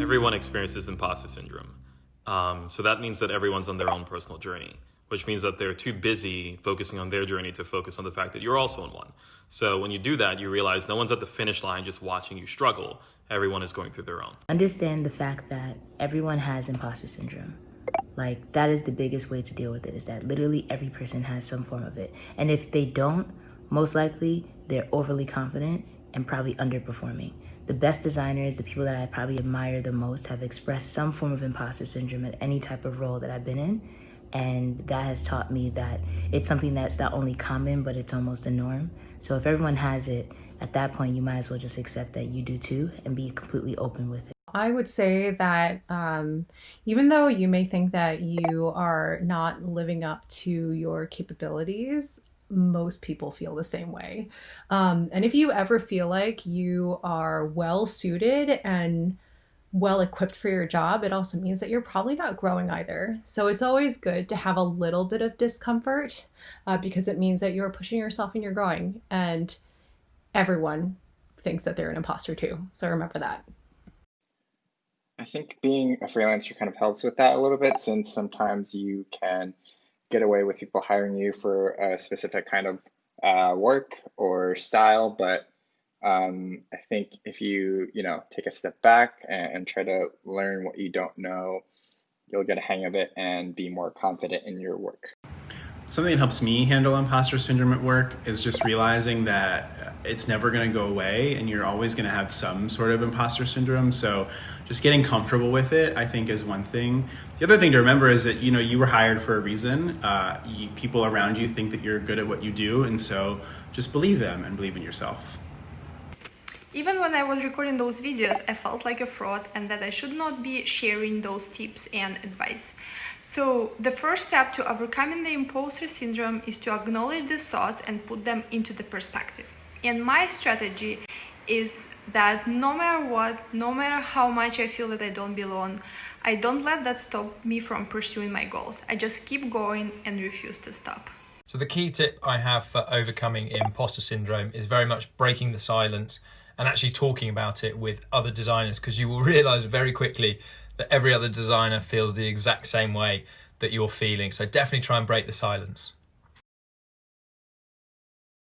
Everyone experiences imposter syndrome. So that means that everyone's on their own personal journey, which means that they're too busy focusing on their journey to focus on the fact that you're also on one. So when you do that, you realize no one's at the finish line just watching you struggle. Everyone is going through their own. Understand the fact that everyone has imposter syndrome. Like, that is the biggest way to deal with it, is that literally every person has some form of it. And if they don't, most likely they're overly confident and probably underperforming. The best designers, the people that I probably admire the most, have expressed some form of imposter syndrome at any type of role that I've been in. And that has taught me that it's something that's not only common, but it's almost a norm. So if everyone has it, at that point, you might as well just accept that you do too and be completely open with it. I would say that even though you may think that you are not living up to your capabilities, most people feel the same way. And if you ever feel like you are well suited and well equipped for your job, it also means that you're probably not growing either. So it's always good to have a little bit of discomfort because it means that you're pushing yourself and you're growing. And everyone thinks that they're an imposter too. So remember that. I think being a freelancer kind of helps with that a little bit, since sometimes you can get away with people hiring you for a specific kind of work or style. But I think if you take a step back and try to learn what you don't know, you'll get a hang of it and be more confident in your work. Something that helps me handle imposter syndrome at work is just realizing that it's never going to go away and you're always going to have some sort of imposter syndrome. So just getting comfortable with it, I think, is one thing. The other thing to remember is that, you were hired for a reason. People around you think that you're good at what you do. And so just believe them and believe in yourself. Even when I was recording those videos, I felt like a fraud and that I should not be sharing those tips and advice. So the first step to overcoming the imposter syndrome is to acknowledge the thoughts and put them into the perspective. And my strategy is that no matter what, no matter how much I feel that I don't belong, I don't let that stop me from pursuing my goals. I just keep going and refuse to stop. So the key tip I have for overcoming imposter syndrome is very much breaking the silence and actually talking about it with other designers, because you will realize very quickly that every other designer feels the exact same way that you're feeling. So definitely try and break the silence.